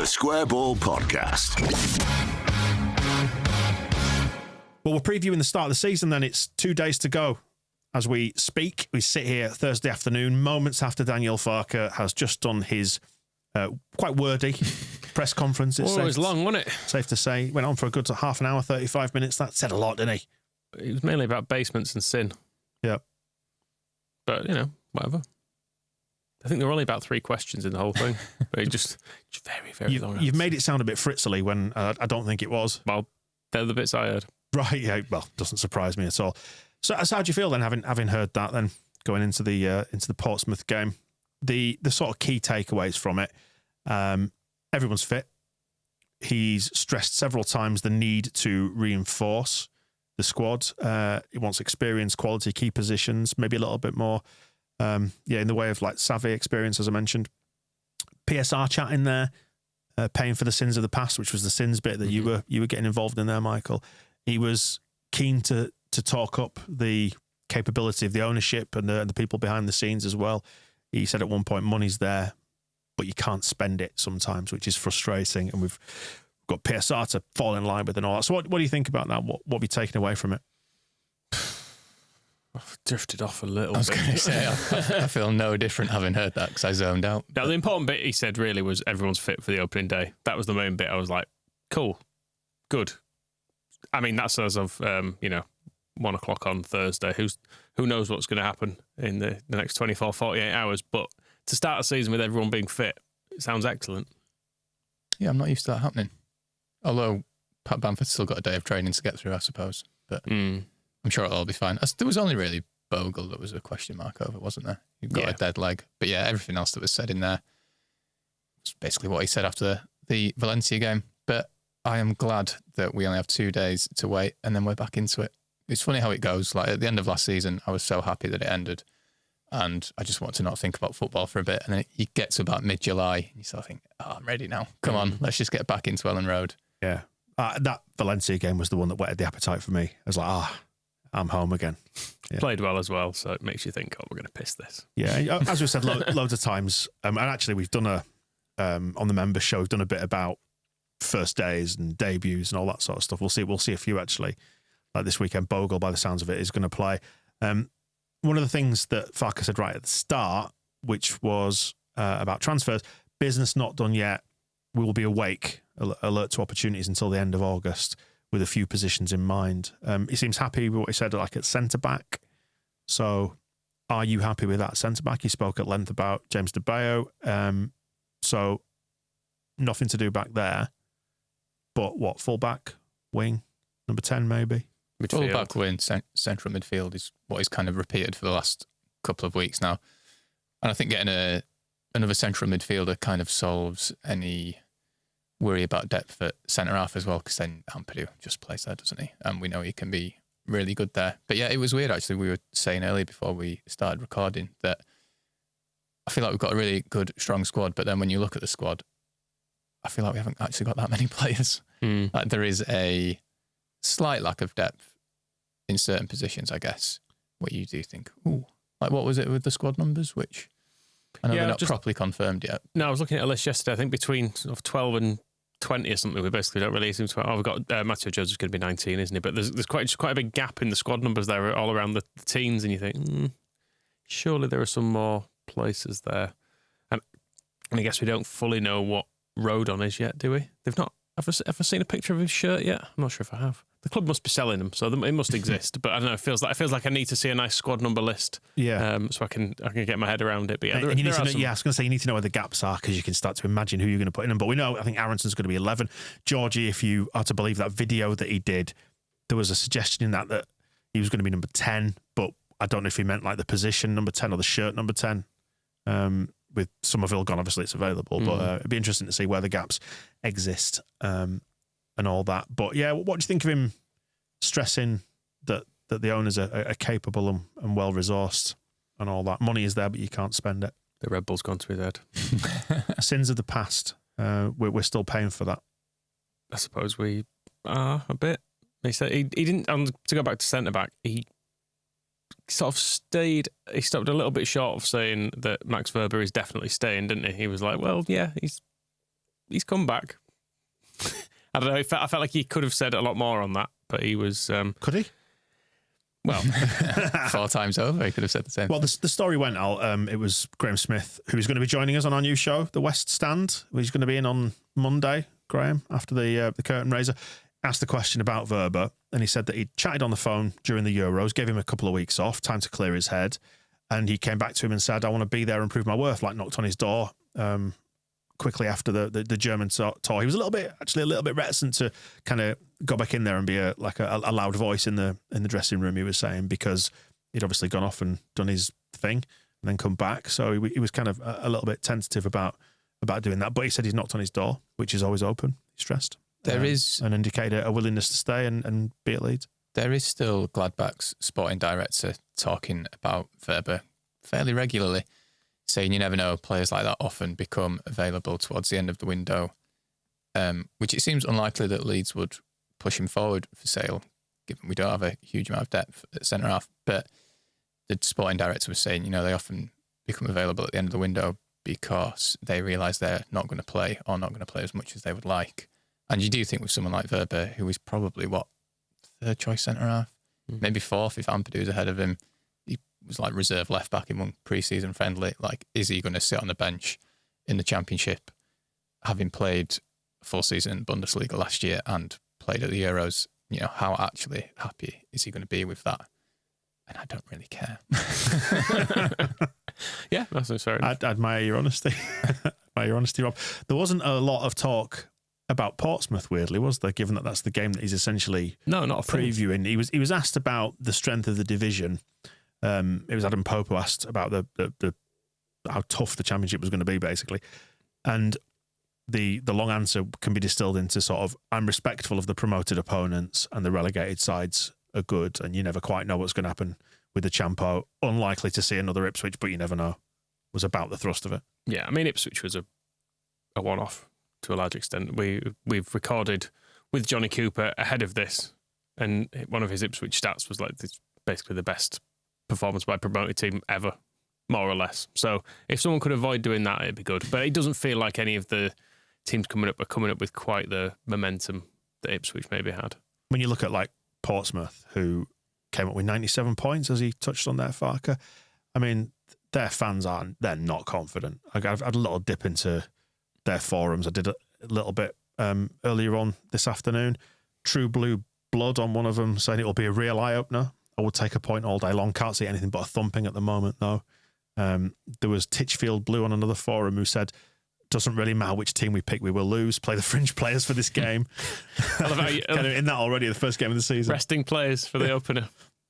The Square Ball Podcast. Well, we're previewing the start of the season then. It's 2 days to go as we speak. We sit here Thursday afternoon, moments after Daniel Farke has just done his quite wordy press conference. It was long, wasn't it? Safe to say. Went on for a good half an hour, 35 minutes. That said a lot, didn't he? It was mainly about basements and sin. Yeah. But, whatever. I think there were only about 3 questions in the whole thing. But it just very, very long. You've made it sound a bit fritzily when I don't think it was. Well, they're the bits I heard. Right, yeah. Well, doesn't surprise me at all. So how do you feel then, having heard that then, going into the Portsmouth game? The sort of key takeaways from it, everyone's fit. He's stressed several times the need to reinforce the squad. He wants experience, quality, key positions, maybe a little bit more, in the way of like savvy experience, as I mentioned. PSR chat in there, paying for the sins of the past, which was the sins bit that you were getting involved in there, Michael. He was keen to talk up the capability of the ownership and the people behind the scenes as well. He said at one point, money's there, but you can't spend it sometimes, which is frustrating. And we've got PSR to fall in line with and all that. So what do you think about that? What have you taken away from it? I've drifted off a little bit. I was going to say, I feel no different having heard that because I zoned out. Now, the important bit he said really was everyone's fit for the opening day. That was the main bit. I was like, cool, good. I mean, that's as of, 1 o'clock on Thursday. Who knows what's going to happen in the next 24, 48 hours. But to start a season with everyone being fit, it sounds excellent. Yeah, I'm not used to that happening. Although Pat Bamford's still got a day of training to get through, I suppose. But I'm sure it'll all be fine. There was only really Bogle that was a question mark over, wasn't there? You've got a dead leg. But yeah, everything else that was said in there was basically what he said after the Valencia game. But I am glad that we only have 2 days to wait and then we're back into it. It's funny how it goes. Like at the end of last season, I was so happy that it ended and I just wanted to not think about football for a bit. And then you get to about mid-July and you sort of think, I'm ready now. Come on, let's just get back into Ellen Road. Yeah. That Valencia game was the one that whetted the appetite for me. I was like, I'm home again. Yeah. Played well as well, so it makes you think, we're going to piss this. Yeah, as we've said loads of times, and actually we've done on the members show, we've done a bit about first days and debuts and all that sort of stuff. We'll see a few actually. Like this weekend, Bogle, by the sounds of it, is going to play. One of the things that Farke said right at the start, which was about transfers, business not done yet. We will be awake, alert to opportunities until the end of August with a few positions in mind. He seems happy with what he said, like at centre-back. So are you happy with that centre-back? He spoke at length about James De Bayo. So nothing to do back there. But what, full-back, wing, number 10 maybe? Full back wing, central midfield is what he's kind of repeated for the last couple of weeks now. And I think getting another central midfielder kind of solves any worry about depth at centre-half as well, because then Ampadu just plays there, doesn't he? And we know he can be really good there. But yeah, it was weird actually. We were saying earlier before we started recording that I feel like we've got a really good, strong squad, but then when you look at the squad, I feel like we haven't actually got that many players. Like there is a slight lack of depth in certain positions, I guess. What you do think, like what was it with the squad numbers, which I know they're not properly confirmed yet. No, I was looking at a list yesterday. I think between sort of 12 and 20 or something, we basically don't really seem to. We've got Matteo Joseph's going to be 19, isn't he? But there's quite a big gap in the squad numbers there, all around the teens, and you think, surely there are some more places there. And I guess we don't fully know what Rodon is yet, do we? They've not. Have I seen a picture of his shirt yet? I'm not sure if I have. The club must be selling them, so it must exist. But I don't know. It feels like I need to see a nice squad number list. Yeah. So I can get my head around it. But yeah, I was going to say you need to know where the gaps are because you can start to imagine who you're going to put in them. But we know I think Aronson's going to be 11. Georgie, if you are to believe that video that he did, there was a suggestion in that he was going to be number 10. But I don't know if he meant like the position number 10 or the shirt number 10. With Somerville gone, obviously it's available, but it'd be interesting to see where the gaps exist and all that. But yeah, what do you think of him stressing that the owners are capable and well resourced and all that? Money is there, but you can't spend it. The Red Bull's gone to his head. Sins of the past. We're still paying for that. I suppose we are a bit. He said he didn't. To go back to centre back, he sort of stayed. He stopped a little bit short of saying that Max Verber is definitely staying, didn't he? He was like, well, yeah, he's he's come back. I don't know. I felt like he could have said a lot more on that, but he was. Could he? Well, 4 times over, he could have said the same. Well, the story went out. It was Graham Smith, who is going to be joining us on our new show, The West Stand. He's going to be in on Monday, Graham, after the curtain raiser. Asked the question about Verber, and he said that he chatted on the phone during the Euros, gave him a couple of weeks off, time to clear his head. And he came back to him and said, I want to be there and prove my worth, like knocked on his door quickly after the German tour. He was a little bit reticent to kind of go back in there and be a loud voice in the dressing room, he was saying, because he'd obviously gone off and done his thing and then come back. So he was kind of a little bit tentative about doing that. But he said he's knocked on his door, which is always open, he stressed. There is and indicated a willingness to stay and be at Leeds. There is still Gladbach's sporting director talking about Verber fairly regularly, saying you never know, players like that often become available towards the end of the window, which it seems unlikely that Leeds would push him forward for sale, given we don't have a huge amount of depth at centre-half. But the sporting director was saying, they often become available at the end of the window because they realise they're not going to play or not going to play as much as they would like. And you do think with someone like Verber, who is probably, third choice centre-half? Maybe fourth if Ampadu's ahead of him. He was like reserve left-back in one pre-season friendly. Like, is he going to sit on the bench in the Championship, having played a full season in Bundesliga last year and played at the Euros? How actually happy is he going to be with that? And I don't really care. Yeah, that's fair enough. I admire your honesty. Rob. There wasn't a lot of talk about Portsmouth, weirdly, was there? Given that that's the game that he's essentially not a previewing. He was asked about the strength of the division. It was Adam Pope who asked about the how tough the Championship was going to be, basically, and the long answer can be distilled into sort of, I'm respectful of the promoted opponents and the relegated sides are good, and you never quite know what's going to happen with the Champo. Unlikely to see another Ipswich, but you never know. Was about the thrust of it. Yeah, I mean, Ipswich was a one-off to a large extent. We've recorded with Johnny Cooper ahead of this, and one of his Ipswich stats was like this, basically the best performance by a promoted team ever, more or less. So if someone could avoid doing that, it'd be good. But it doesn't feel like any of the teams coming up are coming up with quite the momentum that Ipswich maybe had. When you look at like Portsmouth, who came up with 97 points, as he touched on there, Farke, I mean, their fans they're not confident. I've had a little dip into their forums. I did a little bit earlier on this afternoon. True Blue Blood on one of them saying it will be a real eye-opener. I would take a point all day long. Can't see anything but a thumping at the moment, though. There was Titchfield Blue on another forum who said, doesn't really matter which team we pick, we will lose. Play the fringe players for this game. I love how you, kind of in that already, the first game of the season. Resting players for the opener.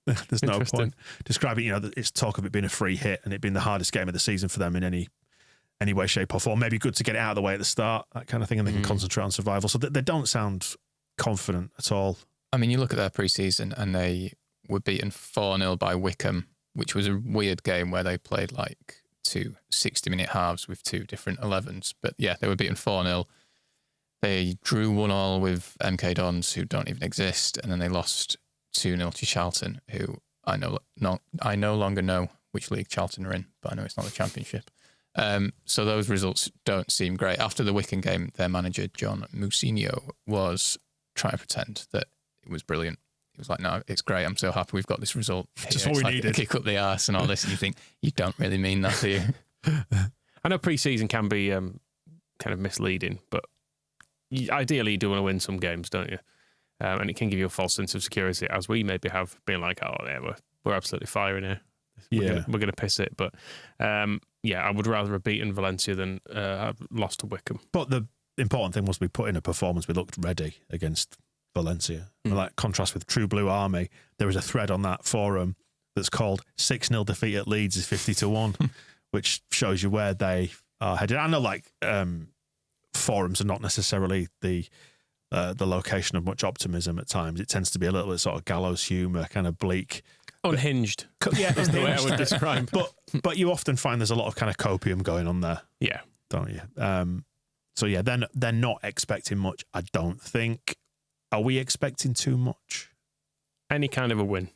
There's no point describing, it's talk of it being a free hit and it being the hardest game of the season for them in any way, shape or form. Maybe good to get it out of the way at the start, that kind of thing, and they can concentrate on survival. So they don't sound confident at all. I mean, you look at their pre-season and they were beaten 4-0 by Wickham, which was a weird game where they played like 2 60-minute halves with 2 different 11s. But yeah, they were beaten 4-0. They drew 1-1 with MK Dons, who don't even exist, and then they lost 2-0 to Charlton, who I no longer know which league Charlton are in, but I know it's not the Championship. So those results don't seem great. After the Wickham game, their manager, John Musinho, was trying to pretend that it was brilliant. He was like, no, it's great. I'm so happy we've got this result. Just what we needed. Kick up the arse and all this. And you think, you don't really mean that, do you? I know pre-season can be kind of misleading, but ideally you do want to win some games, don't you? And it can give you a false sense of security, as we maybe have, being like, oh, yeah, we're absolutely firing here. We're going to piss it. But yeah, I would rather have beaten Valencia than have lost to Wickham. But the important thing was we put in a performance. We looked ready against Valencia. Like contrast with True Blue Army, there is a thread on that forum that's called 6-0 defeat at Leeds is 50-1, which shows you where they are headed. I know like forums are not necessarily the location of much optimism at times. It tends to be a little bit sort of gallows humour, kind of bleak. Unhinged. Yeah, is the way I would describe. But you often find there's a lot of kind of copium going on there. Yeah. Don't you? So yeah, they're not expecting much, I don't think. Are we expecting too much? Any kind of a win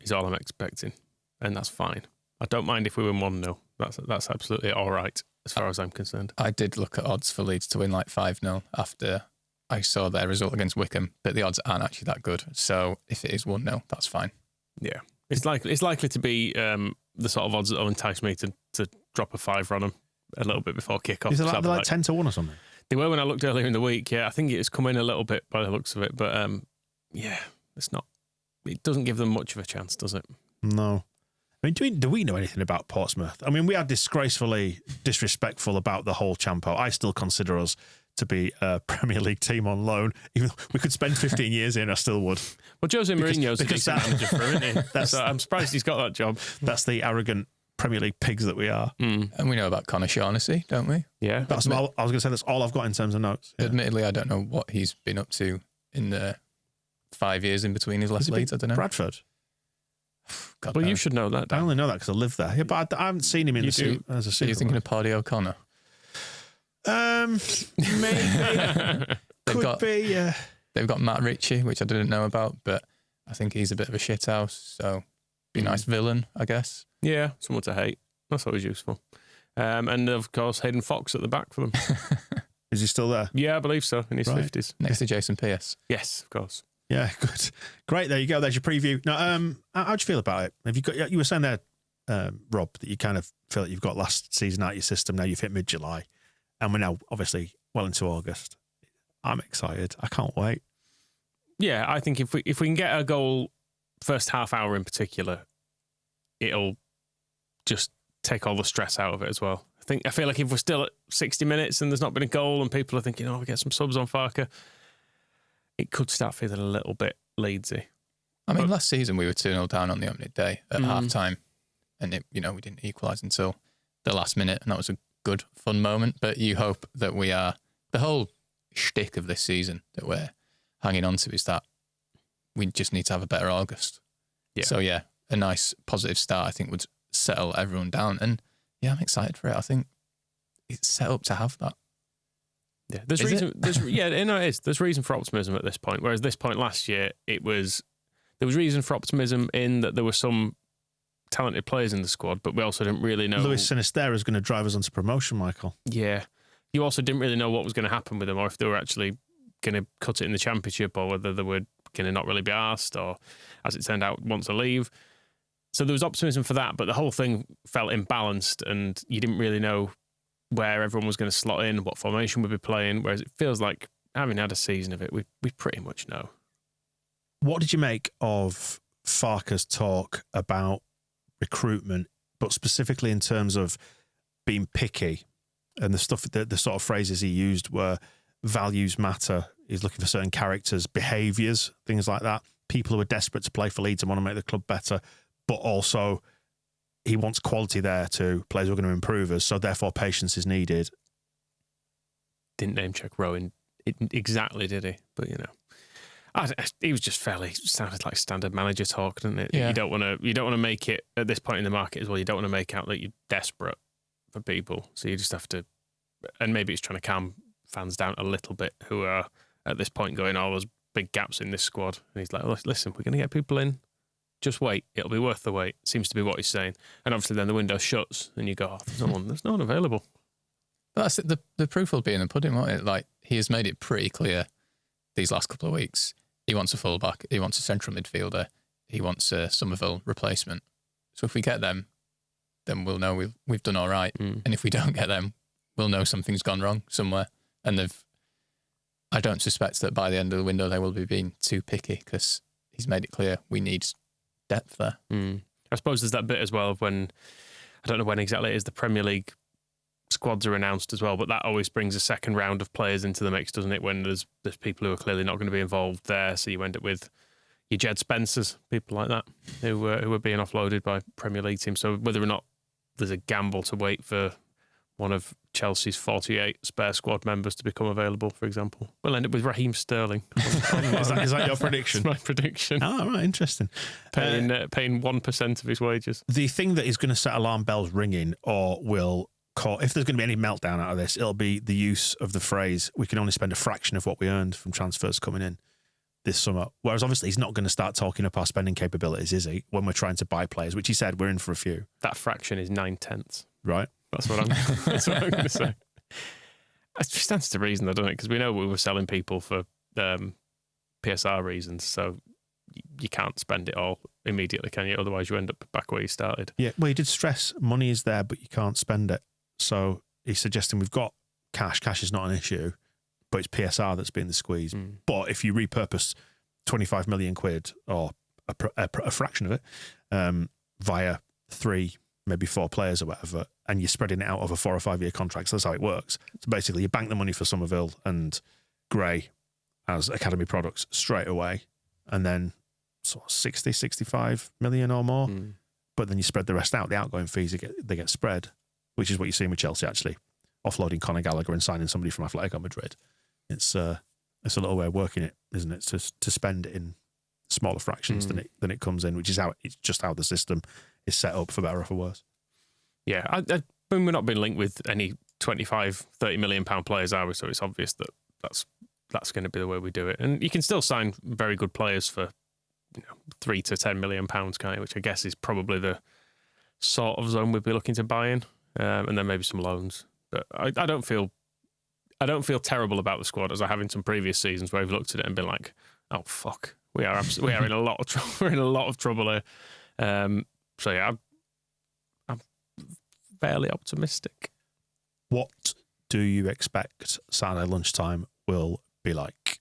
is all I'm expecting, and that's fine. I don't mind if we win 1-0. That's absolutely all right. as far as I'm concerned. I did look at odds for Leeds to win like 5-0 after I saw their result against Wickham, but the odds aren't actually that good. So if it is 1-0, that's fine. Yeah. It's likely to be the sort of odds that will entice me to drop a fiver on them a little bit before kick-off. Is it like 10 to 1 or something? They were when I looked earlier in the week, yeah. I think it's come in a little bit by the looks of it, but yeah, it doesn't give them much of a chance, does it? No. I mean, do we know anything about Portsmouth? I mean, we are disgracefully disrespectful about the whole Champo. I still consider us to be a Premier League team on loan. Even we could spend 15 years in, I still would. Well, Jose Mourinho's a decent manager for him, isn't he? So I'm surprised he's got that job. That's the arrogant Premier League pigs that we are. And we know about Conor Shaughnessy, don't we? Yeah. I was going to say that's all I've got in terms of notes. Yeah. Admittedly, I don't know what he's been up to in the 5 years in between his last Leeds. I don't know. Bradford. God Well, knows. you should know that, Dan. I only know that because I live there. Yeah, but I haven't seen him in You the suit as a Are super. you thinking of Paddy O'Connor? Maybe. Could be, yeah. They've got Matt Ritchie, which I didn't know about, but I think he's a bit of a shithouse. So be a nice villain, I guess. Yeah, someone to hate. That's always useful. And of course, Hayden Fox at the back for them. Is he still there? Yeah, I believe so, in his 50s. Next to Jason Pearce. Yes, of course. Yeah, good. Great, there you go. There's your preview. Now, how do you feel about it? Have you got? You were saying there, Rob, that you kind of feel that you've got last season out of your system. Now you've hit mid-July, and we're now obviously well into August. I'm excited. I can't wait. Yeah, I think if we can get a goal first half hour in particular, it'll just take all the stress out of it as well. I feel like if we're still at 60 minutes and there's not been a goal and people are thinking, oh, we get some subs on Farke, it could start feeling a little bit Leedsy. I mean, last season we were 2-0 down on the opening day at half time, and we didn't equalise until the last minute, and that was a good, fun moment. But you hope that we are, the whole shtick of this season that we're hanging on to is that we just need to have a better August. Yeah. So yeah, a nice positive start I think would settle everyone down, and yeah, I'm excited for it. I think it's set up to have that. Yeah, there's Is reason. it? It is. There's reason for optimism at this point. Whereas this point last year, there was reason for optimism in that there were some talented players in the squad, but we also didn't really know. Luis Sinisterra is going to drive us onto promotion, Michael. Yeah, you also didn't really know what was going to happen with them, or if they were actually going to cut it in the Championship, or whether they were going to not really be asked, or as it turned out, want to leave. So there was optimism for that, but the whole thing felt imbalanced, and you didn't really know where everyone was going to slot in, what formation we'd be playing, whereas it feels like, having had a season of it, we pretty much know. What did you make of Farke's talk about recruitment, but specifically in terms of being picky and the stuff, the sort of phrases he used were values matter. He's looking for certain characters, behaviours, things like that. People who are desperate to play for Leeds and want to make the club better, but also he wants quality there too. Players who are going to improve us, so therefore patience is needed. Didn't name check Rowan exactly, did he? But he was just sounded like standard manager talk, didn't it? Yeah. You don't want to make it at this point in the market as well. You don't want to make out that you're desperate for people, so you just have to. And maybe it's trying to calm fans down a little bit who are at this point going, "Oh, there's big gaps in this squad," and he's like, "Listen, we're going to get people in. Just wait. It'll be worth the wait." Seems to be what he's saying. And obviously then the window shuts and you go, oh, there's no one available. But that's it. The proof will be in the pudding, won't it? Like, he has made it pretty clear these last couple of weeks. He wants a fullback. He wants a central midfielder. He wants a Somerville replacement. So if we get them, then we'll know we've done all right. And if we don't get them, we'll know something's gone wrong somewhere. And I don't suspect that by the end of the window they will be being too picky, because he's made it clear we need depth there. I suppose there's that bit as well of when, I don't know when exactly it is, the Premier League squads are announced as well, but that always brings a second round of players into the mix, doesn't it, when there's people who are clearly not going to be involved there, so you end up with your Jed Spencers, people like that, who are being offloaded by Premier League teams. So whether or not there's a gamble to wait for one of Chelsea's 48 spare squad members to become available, for example, we'll end up with Raheem Sterling. Is that your prediction? That's my prediction. Oh, right, interesting. Paying 1% of his wages. The thing that is going to set alarm bells ringing, or will call, if there's going to be any meltdown out of this, it'll be the use of the phrase, we can only spend a fraction of what we earned from transfers coming in this summer. Whereas obviously he's not going to start talking up our spending capabilities, is he? When we're trying to buy players, which he said we're in for a few. That fraction is 9/10. Right. That's what I'm going to say. It stands to reason, though, doesn't it? Because we know we were selling people for PSR reasons, so you can't spend it all immediately, can you? Otherwise, you end up back where you started. Yeah, well, he did stress money is there, but you can't spend it. So he's suggesting we've got cash. Cash is not an issue, but it's PSR that's being the squeeze. But if you repurpose 25 million quid or a fraction of it via 3, maybe 4 players or whatever, and you're spreading it out over 4 or 5 year contracts, that's how it works. So basically, you bank the money for Somerville and Gray as academy products straight away, and then sort of 60, 65 million or more. But then you spread the rest out. The outgoing fees, they get spread, which is what you're seeing with Chelsea, actually. Offloading Conor Gallagher and signing somebody from Atletico Madrid. It's a little way of working it, isn't it? To spend it in smaller fractions than it comes in, which is it's just how the system is set up, for better or for worse. Yeah, I mean, we're not being linked with any 25, 30 million pound players, are we? So it's obvious that that's going to be the way we do it. And you can still sign very good players for 3 to 10 million pounds, kind of, which I guess is probably the sort of zone we'd be looking to buy in, and then maybe some loans. But I don't feel terrible about the squad as I have in some previous seasons where I've looked at it and been like, oh fuck, we are in a lot of trouble. We're in a lot of trouble here. So yeah, I'm fairly optimistic. What do you expect Saturday lunchtime will be like?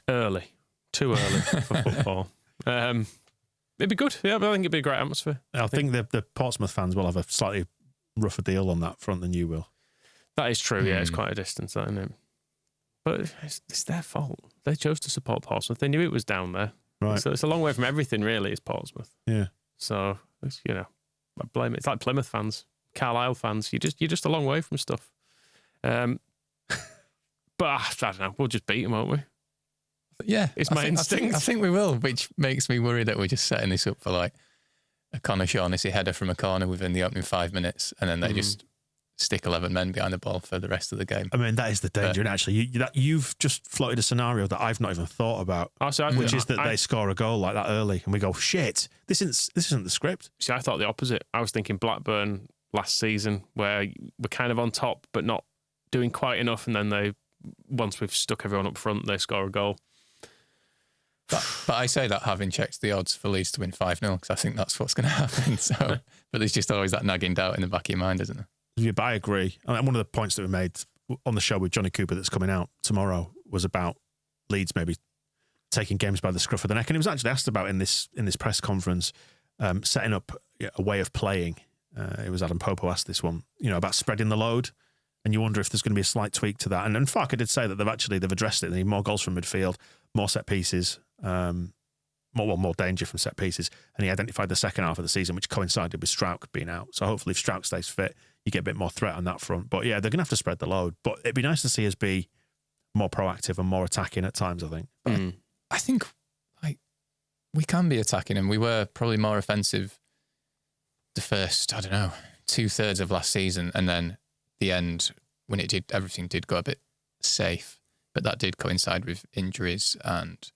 Early. Too early for football. It'd be good. Yeah, but I think it'd be a great atmosphere. I think the Portsmouth fans will have a slightly rougher deal on that front than you will. That is true, yeah. It's quite a distance, that, isn't it? But it's their fault. They chose to support Portsmouth. They knew it was down there. Right. So it's a long way from everything, really, is Portsmouth. Yeah. So, I blame it. It's like Plymouth fans, Carlisle fans. You're just a long way from stuff. But I don't know. We'll just beat them, won't we? Yeah. It's my instinct. I think we will, which makes me worry that we're just setting this up for like a Conor Shaughnessy header from a corner within the opening 5 minutes, and then they just stick 11 men behind the ball for the rest of the game. I mean, that is the danger. And actually, you've just floated a scenario that I've not even thought about, which is that they score a goal like that early, and we go, shit, this isn't the script. See, I thought the opposite. I was thinking Blackburn last season, where we're kind of on top, but not doing quite enough, and then once we've stuck everyone up front, they score a goal. But I say that having checked the odds for Leeds to win 5-0, because I think that's what's going to happen. So, but there's just always that nagging doubt in the back of your mind, isn't there? Yeah, but I agree. And one of the points that we made on the show with Johnny Cooper that's coming out tomorrow was about Leeds maybe taking games by the scruff of the neck. And it was actually asked about in this press conference, setting up a way of playing. It was Adam Popo asked this one, about spreading the load. And you wonder if there's going to be a slight tweak to that. And Farke did say that they've addressed it. They need more goals from midfield, more set pieces, more danger from set pieces. And he identified the second half of the season, which coincided with Strauch being out. So hopefully if Strauch stays fit, you get a bit more threat on that front. But yeah, they're going to have to spread the load. But it'd be nice to see us be more proactive and more attacking at times, I think. I think we can be attacking, and we were probably more offensive the first, 2/3 of last season, and then the end when everything did go a bit safe, but that did coincide with injuries and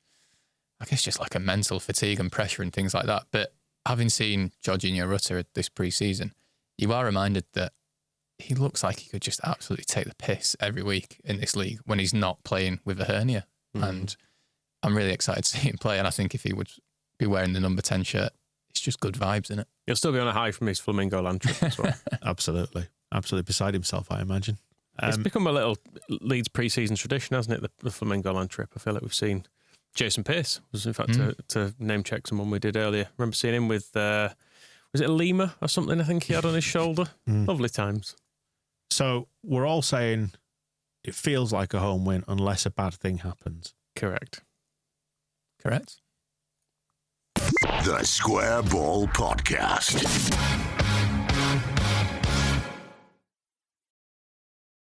I guess just like a mental fatigue and pressure and things like that. But having seen Jorginho Rutter this pre-season, you are reminded that he looks like he could just absolutely take the piss every week in this league when he's not playing with a hernia. And I'm really excited to see him play, and I think if he would be wearing the number 10 shirt, it's just good vibes, isn't it? He'll still be on a high from his Flamingo Land trip as well. Absolutely beside himself, I imagine. It's become a little Leeds pre-season tradition, hasn't it? The Flamingo Land trip. I feel like we've seen Jason Pearce was in fact to name check someone we did earlier. I remember seeing him with was it a lemur or something? I think he had on his shoulder. Lovely times. So we're all saying it feels like a home win unless a bad thing happens. Correct. The Square Ball Podcast.